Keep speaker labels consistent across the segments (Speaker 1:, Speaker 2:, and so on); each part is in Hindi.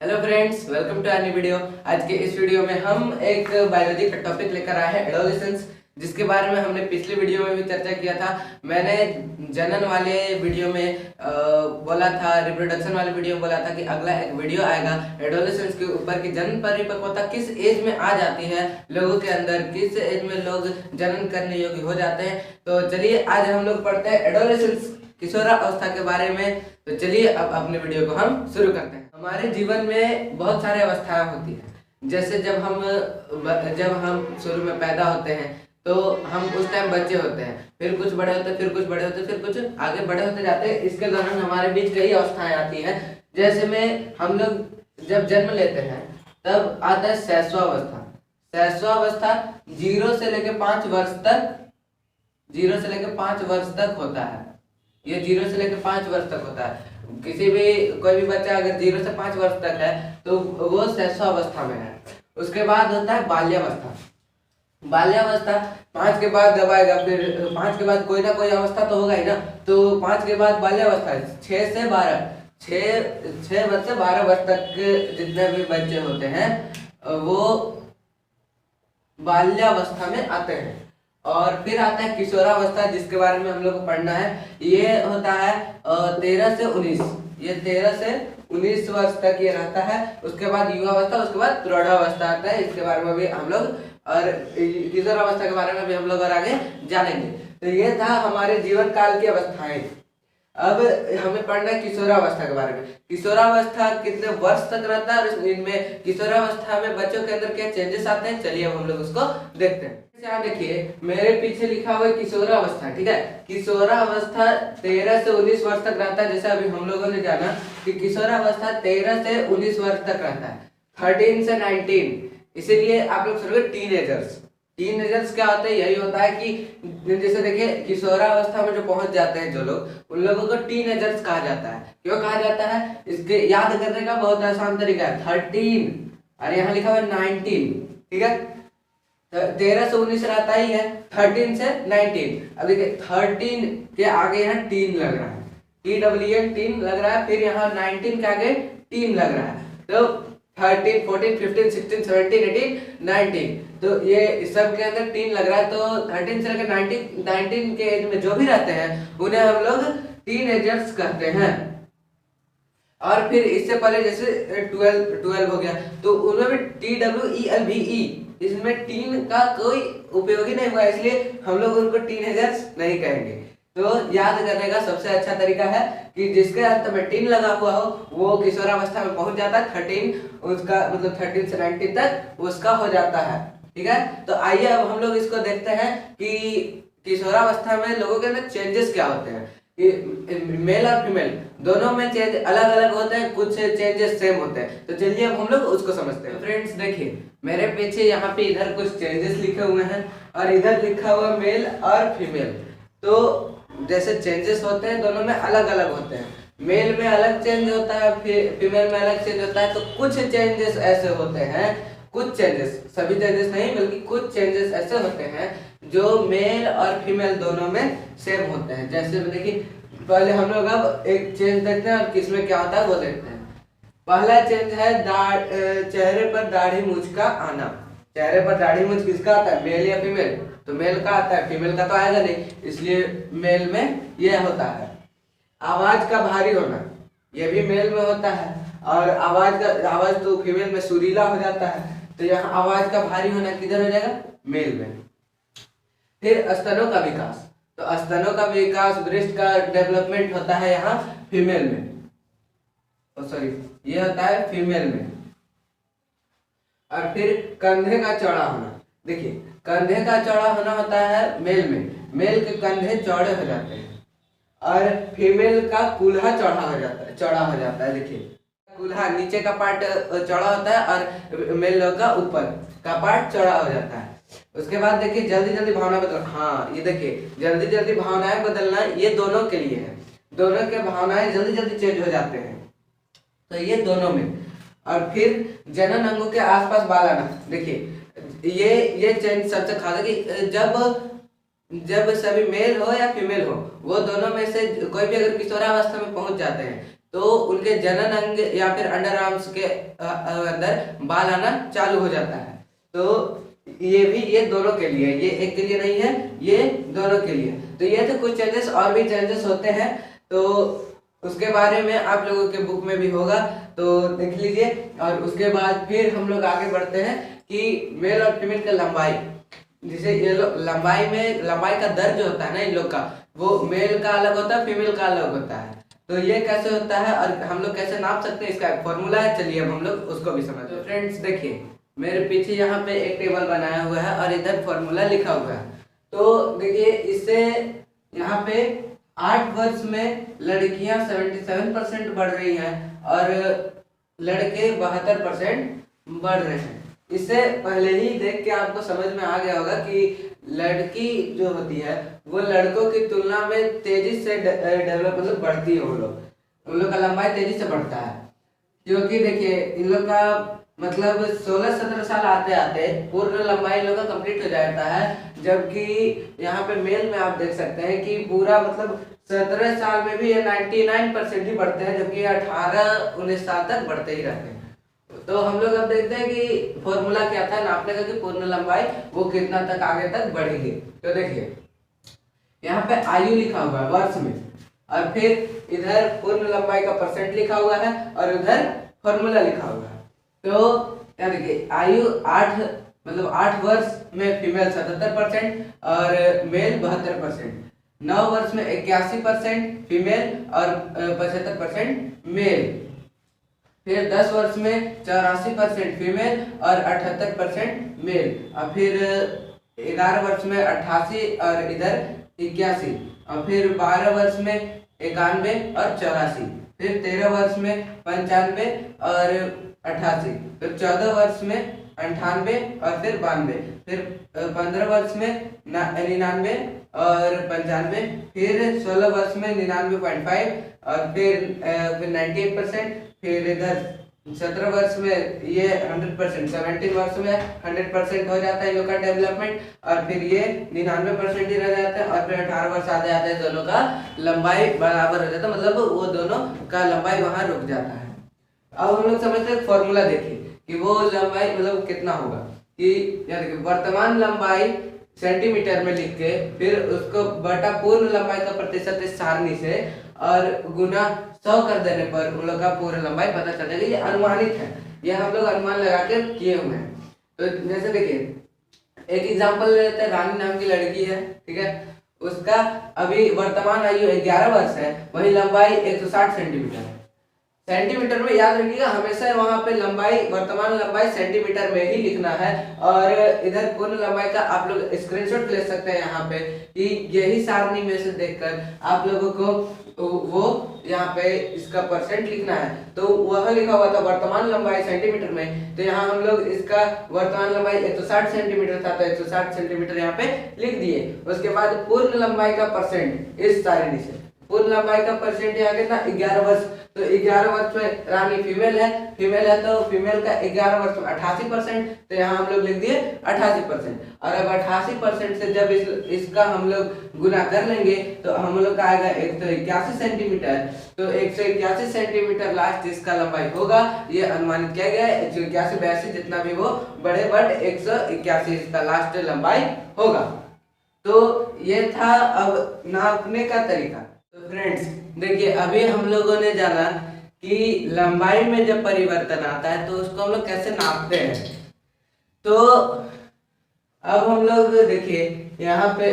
Speaker 1: हेलो फ्रेंड्स, वेलकम टू अन्य वीडियो। आज के इस वीडियो में हम एक बायोलॉजी का टॉपिक लेकर आए हैं, एडोलेसेंस, जिसके बारे में हमने पिछले वीडियो में भी चर्चा किया था। मैंने जनन वाले वीडियो में बोला था, रिप्रोडक्शन वाले वीडियो में बोला था कि अगला एक वीडियो आएगा एडोलेसेंस के ऊपर कि जनन परिपक्वता किस एज में आ जाती है लोगों के अंदर, किस एज में लोग जनन करने योग्य हो जाते हैं। तो चलिए आज हम लोग पढ़ते हैं एडोलेसेंस, किशोरावस्था के बारे में। तो चलिए अब अपने वीडियो को हम शुरू करते हैं। हमारे जीवन में बहुत सारे अवस्थाएं होती हैं। जैसे जब हम शुरू में पैदा होते हैं तो हम उस टाइम बच्चे होते हैं, फिर कुछ बड़े होते हैं, फिर कुछ बड़े होते हैं, फिर कुछ आगे बड़े होते जाते हैं। इसके दौरान हमारे बीच कई अवस्थाएं आती हैं। जैसे में हम लोग जब जन्म लेते हैं तब आता है शैशवावस्था। शैशवावस्था 0 से लेकर 5 वर्ष तक होता है। ये 0 से लेकर 5 वर्ष तक होता है। कोई भी बच्चा अगर 0 से 5 वर्ष तक है तो वो शैशवावस्था में है। उसके बाद होता है बाल्यावस्था। बाल्यावस्था 5 के बाद जब आएगा, फिर 5 के बाद कोई ना कोई अवस्था तो होगा ही ना। तो 5 के बाद बाल्यावस्था, 6 से 12 वर्ष तक के जितने भी बच्चे होते हैं वो बाल्यावस्था में आते हैं। और फिर आता है किशोरावस्था, जिसके बारे में हम लोग को पढ़ना है। ये होता है 13 से 19, ये 13 से 19 वर्ष तक ये रहता है। उसके बाद युवावस्था, उसके बाद प्रौढ़ावस्था आता है। इसके बारे में भी हम लोग और किशोरावस्था के बारे में भी हम लोग और आगे जानेंगे। तो ये था हमारे जीवन काल की अवस्थाएं। अब हमें पढ़ना है किशोरावस्था के बारे में। किशोरावस्था कितने वर्ष तक रहता है और इनमें किशोरावस्था में बच्चों के अंदर क्या चेंजेस आते हैं, चलिए अब हम लोग उसको देखते हैं। यहाँ देखिए मेरे पीछे लिखा हुआ है किशोरावस्था, ठीक है। किशोरावस्था 13 से 19 वर्ष तक रहता है। जैसे अभी हम लोगों ने जाना कि किशोरावस्था 13 से 19 वर्ष तक रहता है, 13 से 19। इसीलिए आप लोग सुनोगे टीनेजर्स क्या होते हैं, यही होता है कि जैसे देखिए किशोरावस्था में जो पहुंच जाते हैं जो लोग, उन लोगों को टीनेजर्स कहा जाता है। क्यों कहा जाता है, इसके याद करने का बहुत आसान तरीका है। 13 और यहाँ लिखा हुआ है 19, ठीक है। 13 से 19 रहता ही है, 13 से 19। अब देखिए 13 के आगे यहाँ टीन लग रहा है, TEEN टीन लग रहा है। फिर यहाँ 19 के आगे टीन लग रहा है। तो 13, 14, 15, 16, 17, 18, 19, तो ये सब के अंदर टीन लग रहा है। तो 13 से लेकर 19 के एज में जो भी रहते हैं उन्हें हम लोग टीनेजर्स कहते हैं। और फिर इससे पहले जैसे 12 हो गया तो उनमें भी TWELVE, इसमें टीन का कोई उपयोग ही नहीं हुआ, इसलिए हम लोग उनको टीनेजर्स नहीं कहेंगे। तो याद करने का सबसे अच्छा तरीका है कि जिसके अंत में टीन लगा हुआ हो वो किशोरावस्था में पहुंच जाता है। 13 उसका मतलब 13 से 19 तक उसका हो जाता है, ठीक है। तो आइए अब हम लोग इसको देखते हैं कि किशोरावस्था में लोगों के अंदर चेंजेस क्या होते हैं। मेल और फीमेल दोनों में चेंज अलग अलग होते हैं, कुछ चेंजेस सेम होते हैं। तो चलिए अब हम लोग उसको समझते हैं। फ्रेंड्स देखिए मेरे पीछे यहाँ पे इधर कुछ चेंजेस लिखे हुए हैं और इधर लिखा हुआ मेल और फीमेल। तो जैसे चेंजेस होते हैं दोनों में अलग अलग होते हैं। मेल में अलग चेंज होता है, फीमेल में अलग चेंज होता है। तो कुछ चेंजेस ऐसे होते हैं, कुछ चेंजेस, सभी चेंजेस नहीं बल्कि कुछ चेंजेस ऐसे होते हैं जो मेल और फीमेल दोनों में सेम होते हैं। जैसे देखिए पहले हम लोग अब एक चेंज देखते हैं और किसमें क्या होता है वो देखते हैं। पहला चेंज है चेहरे पर दाढ़ी मूंछ का आना। चेहरे पर दाढ़ी मूंछ किसका आता है, मेल या फीमेल? तो मेल का आता है, फीमेल का तो आएगा नहीं, इसलिए मेल में यह होता है। आवाज का भारी होना, यह भी मेल में होता है। और आवाज तो फीमेल में सुरीला हो जाता है, तो यहाँ आवाज का भारी होना किधर हो जाएगा, मेल में। फिर स्तनों का विकास, तो स्तनों का विकास, ब्रेस्ट का डेवलपमेंट होता है यहाँ फीमेल में, ये होता है फीमेल में। और फिर कंधे का चौड़ा होना, देखिए कंधे का चौड़ा होना होता है मेल में, मेल के कंधे चौड़े हो जाते हैं। और फीमेल का कूल्हा चौड़ा हो जाता है। देखिए कूल्हा नीचे का पार्ट चौड़ा होता है और मेल लोग का ऊपर का पार्ट चौड़ा हो जाता है। उसके बाद देखिए जल्दी जल्दी भावना बदलना, हाँ ये देखिए जल्दी जल्दी भावनाएं बदलना, ये दोनों के लिए है। दोनों के भावनाएं जल्दी जल्दी चेंज हो जाते हैं, तो ये दोनों में। और फिर जनन अंगों के आसपास बाल आना, देखिए ये चेंज सबसे खास है कि जब जब सभी मेल हो या फीमेल हो, वो दोनों में से कोई भी अगर किशोरावस्था में पहुंच जाते हैं तो उनके जनन अंग या फिर अंडर आर्म्स के अंदर बाल आना चालू हो जाता है। तो ये दोनों के लिए, ये एक के लिए नहीं है, ये दोनों के लिए। तो ये तो कुछ चेंजेस, और भी चेंजेस होते हैं, तो उसके बारे में आप लोगों के बुक में भी होगा, तो देख लीजिए। और उसके बाद फिर हम लोग आगे बढ़ते हैं कि मेल और फीमेल का लंबाई, जैसे ये लोग लंबाई का दर जो होता है ना इन लोग का, वो मेल का अलग होता है, फीमेल का अलग होता है। तो ये कैसे होता है और हम लोग कैसे नाप सकते हैं, इसका एक फॉर्मूला है, चलिए अब हम लोग उसको भी समझते हैं। तो फ्रेंड्स देखिए, मेरे पीछे यहाँ पे एक टेबल बनाया हुआ है और इधर फॉर्मूला लिखा हुआ है। तो देखिए, इससे यहाँ पे 8 वर्ष में लड़कियां 77% बढ़ रही हैं और लड़के 72% बढ़ रहे हैं। इससे पहले ही देख के आपको समझ में आ गया होगा कि लड़की जो होती है वो लड़कों की तुलना में तेजी से डेवलप मतलब बढ़ती है। उन लोग का लंबाई तेजी से बढ़ता है, क्योंकि देखिए इन लोग का मतलब 16-17 साल आते आते पूर्ण लंबाई इन लोग का कंप्लीट हो जाता है। जबकि यहाँ पे मेल में आप देख सकते हैं कि पूरा मतलब 17 साल में भी ये 99% ही बढ़ते हैं, जबकि 18-19 साल तक बढ़ते ही रहते हैं। तो हम लोग अब देखते हैं कि फॉर्मूला क्या था नापने का, कि पूर्ण लंबाई वो कितना तक आगे तक बढ़ेगी। तो देखिए, यहाँ पे आयु लिखा हुआ है वर्ष में, और फिर इधर पूर्ण लंबाई का परसेंट लिखा हुआ है और उधर फॉर्मूला लिखा हुआ है। तो क्या देखिए, आयु 8 वर्ष में फीमेल 77% और मेल 72%, 9 वर्ष में 81% फीमेल और 75% मेल, फिर 10 वर्ष में 84% फीमेल और 78% मेल, और फिर 11 वर्ष में 88 और इधर 81, और फिर 12 वर्ष में 91 और 84, फिर 13 वर्ष में 95 और 88, फिर 14 वर्ष में 98 और फिर 92, फिर 15 वर्ष में 99 और 95, फिर 16 वर्ष में 99.5 और फिर 98%, फिर इधर 17 वर्ष में ये 100%, 17 वर्ष में 100% हो जाता है इन लोग का डेवलपमेंट, और फिर ये 99% ही रह जाता है, और फिर 18 वर्ष आते आते दोनों का लंबाई बराबर हो जाता है, मतलब वो दोनों का लंबाई वहां रुक जाता है। अब हम लोग समझते हैं फॉर्मूला, देखिए कि वो लंबाई मतलब कितना होगा, कि देखिए वर्तमान लंबाई सेंटीमीटर में लिख के फिर उसको बटा पूर्ण लंबाई का प्रतिशत इस सारणी से और गुना 100 कर देने पर उन लोग का पूर्ण लंबाई पता चल जाएगा। ये अनुमानित है, ये हम लोग अनुमान लगा के किए हुए हैं। तो जैसे देखिए, एक एग्जांपल ले लेते हैं, रानी नाम की लड़की है, ठीक है, उसका अभी वर्तमान आयु 11 वर्ष है, वही लंबाई 160 सेंटीमीटर में याद रखिएगा, हमेशा वहां पे लंबाई वर्तमान लंबाई सेंटीमीटर में ही लिखना है। और इधर पूर्ण लंबाई का आप लोग स्क्रीनशॉट ले सकते हैं यहाँ पे, कि यही सारणी में से देखकर आप लोगों को वो यहाँ पे इसका परसेंट लिखना है। तो वह लिखा हुआ था वर्तमान लंबाई सेंटीमीटर में, तो यहाँ हम लोग इसका वर्तमान लंबाई 160 सेंटीमीटर था, तो 160 सेंटीमीटर यहाँ पे लिख दिए। उसके बाद पूर्ण लंबाई का परसेंट इस सारणी से, पूर्ण लंबाई का परसेंट यहाँ कितना 11 वर्ष, तो 11 वर्ष में रानी फीमेल है तो फीमेल का 11 वर्ष में 88%, तो यहाँ हम लोग लिख दिए 88%। और अब 88% से जब इसका हम लोग गुना कर लेंगे तो हम लोग का आएगा 181 सेंटीमीटर। तो 181 सेंटीमीटर लास्ट इसका लंबाई होगा, ये अनुमानित किया गया है। 181, 82 जितना भी वो बड़े बट 181 इसका लास्ट लंबाई होगा। तो ये था अब नापने का तरीका। तो फ्रेंड्स देखिए, अभी हम लोगों ने जाना कि लंबाई में जब परिवर्तन आता है तो उसको हम लोग कैसे नापते हैं। तो अब हम लोग देखिए यहाँ पे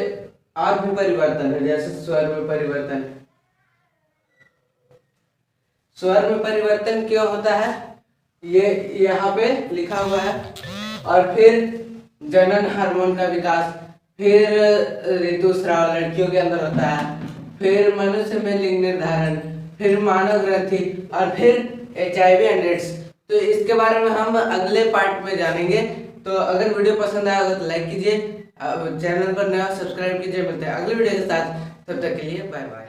Speaker 1: और भी परिवर्तन है, जैसे स्वर में परिवर्तन। स्वर में परिवर्तन क्यों होता है ये यहाँ पे लिखा हुआ है। और फिर जनन हार्मोन का विकास, फिर ऋतुस्राव लड़कियों के अंदर होता है, फिर मनुष्य में लिंग निर्धारण, फिर मानव ग्रंथि, और फिर HIV एंड एड्स। तो इसके बारे में हम अगले पार्ट में जानेंगे। तो अगर वीडियो पसंद आया होगा तो लाइक कीजिए, चैनल पर नया सब्सक्राइब कीजिए। मिलते हैं अगले वीडियो के साथ, तब तक के लिए बाय बाय।